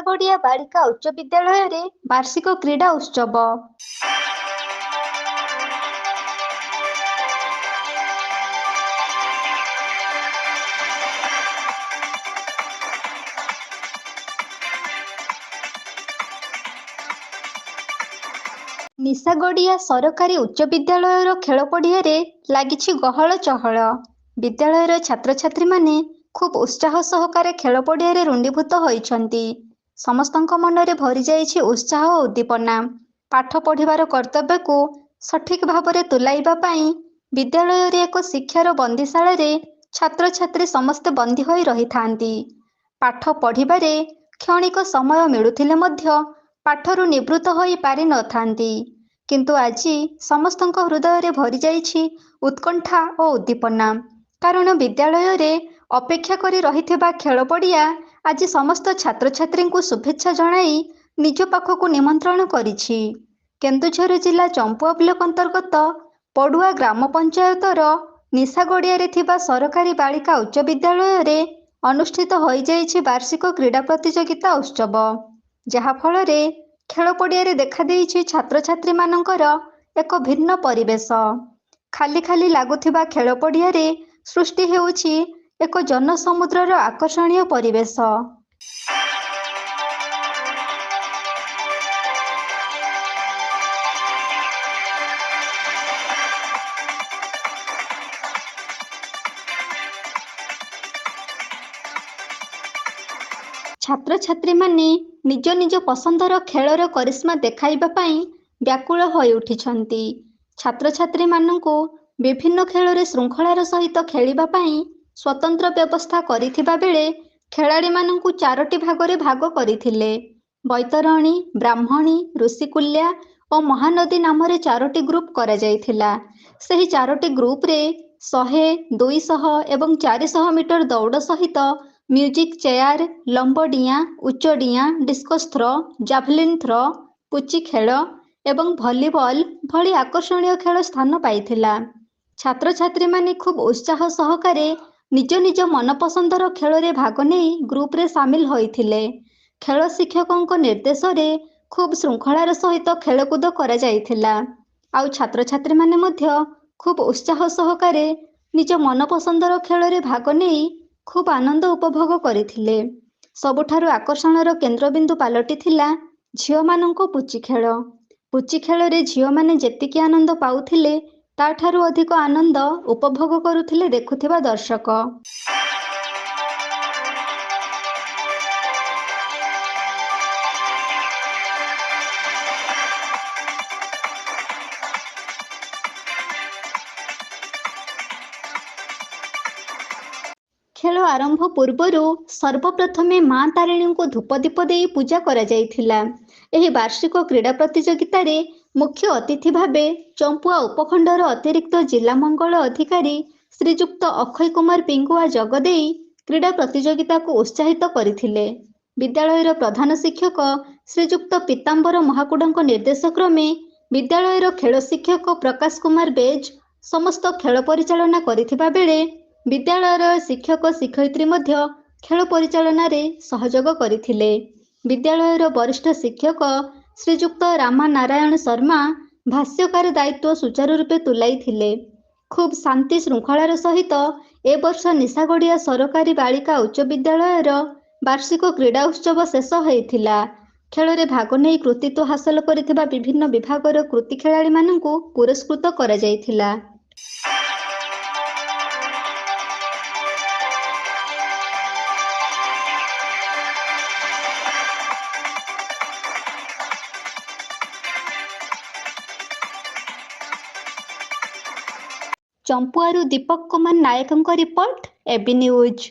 ନିଶାଗଡ଼ିଆ ବାଳିକା ଉଚ୍ଚ ବିଦ୍ୟାଳୟରେ ବାର୍ଷିକ କ୍ରୀଡ଼ା ଉତ୍ସବ। ନିଶାଗଡ଼ିଆ ସରକାରୀ ଉଚ୍ଚ ବିଦ୍ୟାଳୟର ଖେଳ ପଡ଼ିଆରେ ଲାଗିଛି ଗହଳ ଚହଳ। ବିଦ୍ୟାଳୟର ଛାତ୍ରଛାତ୍ରୀମାନେ ଖୁବ୍ ଉତ୍ସାହ ସହକାରେ ଖେଳ ପଡ଼ିଆରେ ରୁଣ୍ଡୀଭୂତ ହୋଇଛନ୍ତି। ସମସ୍ତଙ୍କ ମନରେ ଭରିଯାଇଛି ଉତ୍ସାହ ଓ ଉଦ୍ଦୀପନା। ପାଠ ପଢ଼ିବାର କର୍ତ୍ତବ୍ୟକୁ ସଠିକ୍ ଭାବରେ ତୁଲାଇବା ପାଇଁ ବିଦ୍ୟାଳୟରେ ଏକ ଶିକ୍ଷାର ବନ୍ଦୀଶାଳାରେ ଛାତ୍ରଛାତ୍ରୀ ସମସ୍ତେ ବନ୍ଦୀ ହୋଇ ରହିଥାନ୍ତି। ପାଠ ପଢ଼ିବାରେ କ୍ଷଣିକ ସମୟ ମିଳୁଥିଲେ ମଧ୍ୟ ପାଠରୁ ନିବୃତ୍ତ ହୋଇ ପାରି ନଥାନ୍ତି। କିନ୍ତୁ ଆଜି ସମସ୍ତଙ୍କ ହୃଦୟରେ ଭରିଯାଇଛି ଉତ୍କଣ୍ଠା ଓ ଉଦ୍ଦୀପନା। କାରଣ ବିଦ୍ୟାଳୟରେ ଅପେକ୍ଷା କରି ରହିଥିବା ଖେଳ ପଡ଼ିଆ ଆଜି ସମସ୍ତ ଛାତ୍ରଛାତ୍ରୀଙ୍କୁ ଶୁଭେଚ୍ଛା ଜଣାଇ ନିଜ ପାଖକୁ ନିମନ୍ତ୍ରଣ କରିଛି। କେନ୍ଦୁଝର ଜିଲ୍ଲା ଚମ୍ପୁଆ ବ୍ଲକ ଅନ୍ତର୍ଗତ ପଡ଼ୁଆ ଗ୍ରାମ ପଞ୍ଚାୟତର ନିଶାଗଡ଼ିଆରେ ଥିବା ସରକାରୀ ବାଳିକା ଉଚ୍ଚ ବିଦ୍ୟାଳୟରେ ଅନୁଷ୍ଠିତ ହୋଇଯାଇଛି ବାର୍ଷିକ କ୍ରୀଡ଼ା ପ୍ରତିଯୋଗିତା ଉତ୍ସବ। ଯାହାଫଳରେ ଖେଳ ପଡ଼ିଆରେ ଦେଖାଦେଇଛି ଛାତ୍ରଛାତ୍ରୀମାନଙ୍କର ଏକ ଭିନ୍ନ ପରିବେଶ। ଖାଲି ଖାଲି ଲାଗୁଥିବା ଖେଳ ପଡ଼ିଆରେ ସୃଷ୍ଟି ହେଉଛି ଏକ ଜନସମୁଦ୍ରର ଆକର୍ଷଣୀୟ ପରିବେଶ। ଛାତ୍ରଛାତ୍ରୀମାନେ ନିଜ ନିଜ ପସନ୍ଦର ଖେଳର କରିସ୍ମା ଦେଖାଇବା ପାଇଁ ବ୍ୟାକୁଳ ହୋଇ ଉଠିଛନ୍ତି। ଛାତ୍ରଛାତ୍ରୀମାନଙ୍କୁ ବିଭିନ୍ନ ଖେଳରେ ଶୃଙ୍ଖଳାର ସହିତ ଖେଳିବା ପାଇଁ ସ୍ୱତନ୍ତ୍ର ବ୍ୟବସ୍ଥା କରିଥିବା ବେଳେ ଖେଳାଳୀମାନଙ୍କୁ 4ଟି ଭାଗରେ ଭାଗ କରିଥିଲେ। ବୈତରଣୀ, ବ୍ରାହ୍ମଣୀ, ଋଷିକୁଲ୍ୟା ଓ ମହାନଦୀ ନାମରେ 4ଟି ଗ୍ରୁପ୍ କରାଯାଇଥିଲା। ସେହି 4ଟି ଗ୍ରୁପ୍ରେ 100, 200 ଏବଂ 400 ମିଟର ଦୌଡ଼ ସହିତ ମ୍ୟୁଜିକ୍ ଚେୟାର, ଲମ୍ବ ଡିଆଁ, ଉଚ୍ଚ ଡିଆଁ, ଡିସ୍କସ୍ ଥ୍ରୋ, ଜାଭଲିନ୍ ଥ୍ରୋ, ପୁଚି ଖେଳ ଏବଂ ଭଲିବଲ୍ ଭଳି ଆକର୍ଷଣୀୟ ଖେଳ ସ୍ଥାନ ପାଇଥିଲା। ଛାତ୍ରଛାତ୍ରୀମାନେ ଖୁବ୍ ଉତ୍ସାହ ସହକାରେ ନିଜ ନିଜ ମନପସନ୍ଦର ଖେଳରେ ଭାଗ ନେଇ ଗ୍ରୁପ୍ରେ ସାମିଲ ହୋଇଥିଲେ। ଖେଳ ଶିକ୍ଷକଙ୍କ ନିର୍ଦ୍ଦେଶରେ ଖୁବ୍ ଶୃଙ୍ଖଳାର ସହିତ ଖେଳକୁଦ କରାଯାଇଥିଲା। ଆଉ ଛାତ୍ରଛାତ୍ରୀମାନେ ମଧ୍ୟ ଖୁବ୍ ଉତ୍ସାହ ସହକାରେ ନିଜ ମନପସନ୍ଦର ଖେଳରେ ଭାଗ ନେଇ ଖୁବ୍ ଆନନ୍ଦ ଉପଭୋଗ କରିଥିଲେ। ସବୁଠାରୁ ଆକର୍ଷଣର କେନ୍ଦ୍ରବିନ୍ଦୁ ପାଲଟିଥିଲା ଝିଅମାନଙ୍କ ପୁଚି ଖେଳ। ପୁଚି ଖେଳରେ ଝିଅମାନେ ଯେତିକି ଆନନ୍ଦ ପାଉଥିଲେ ତାଠାରୁ ଅଧିକ ଆନନ୍ଦ ଉପଭୋଗ କରୁଥିଲେ ଦେଖୁଥିବା ଦର୍ଶକ। ଖେଳ ଆରମ୍ଭ ପୂର୍ବରୁ ସର୍ବପ୍ରଥମେ ମା ତାରିଣୀଙ୍କୁ ଧୂପଦୀପ ଦେଇ ପୂଜା କରାଯାଇଥିଲା। ଏହି ବାର୍ଷିକ କ୍ରୀଡ଼ା ପ୍ରତିଯୋଗିତାରେ ମୁଖ୍ୟ ଅତିଥି ଭାବେ ଚମ୍ପୁଆ ଉପଖଣ୍ଡର ଅତିରିକ୍ତ ଜିଲ୍ଲା ମଙ୍ଗଳ ଅଧିକାରୀ ଶ୍ରୀଯୁକ୍ତ ଅକ୍ଷୟ କୁମାର ପିଙ୍ଗୁଆ ଯୋଗ ଦେଇ କ୍ରୀଡ଼ା ପ୍ରତିଯୋଗିତାକୁ ଉତ୍ସାହିତ କରିଥିଲେ। ବିଦ୍ୟାଳୟର ପ୍ରଧାନ ଶିକ୍ଷକ ଶ୍ରୀଯୁକ୍ତ ପୀତାମ୍ବର ମହାକୁଡ଼ଙ୍କ ନିର୍ଦ୍ଦେଶ କ୍ରମେ ବିଦ୍ୟାଳୟର ଖେଳ ଶିକ୍ଷକ ପ୍ରକାଶ କୁମାର ବେଜ ସମସ୍ତ ଖେଳ ପରିଚାଳନା କରିଥିବା ବେଳେ ବିଦ୍ୟାଳୟର ଶିକ୍ଷକ ଶିକ୍ଷୟିତ୍ରୀ ମଧ୍ୟ ଖେଳ ପରିଚାଳନାରେ ସହଯୋଗ କରିଥିଲେ। ବିଦ୍ୟାଳୟର ବରିଷ୍ଠ ଶିକ୍ଷକ ଶ୍ରୀଯୁକ୍ତ ରାମା ନାରାୟଣ ଶର୍ମା ଭାଷ୍ୟକାର ଦାୟିତ୍ୱ ସୁଚାରୁ ରୂପେ ତୁଲାଇଥିଲେ। ଖୁବ୍ ଶାନ୍ତି ଶୃଙ୍ଖଳାର ସହିତ ଏ ବର୍ଷ ନିଶାଗଡ଼ିଆ ସରକାରୀ ବାଳିକା ଉଚ୍ଚ ବିଦ୍ୟାଳୟର ବାର୍ଷିକ କ୍ରୀଡ଼ା ଉତ୍ସବ ଶେଷ ହୋଇଥିଲା। ଖେଳରେ ଭାଗ ନେଇ କୃତିତ୍ୱ ହାସଲ କରିଥିବା ବିଭିନ୍ନ ବିଭାଗର କୃତୀ ଖେଳାଳୀମାନଙ୍କୁ ପୁରସ୍କୃତ କରାଯାଇଥିଲା। ଚମ୍ପୁଆରୁ ଦୀପକ କୁମାର ନାୟକଙ୍କ ରିପୋର୍ଟ, এবি ନ୍ୟୁଜ୍।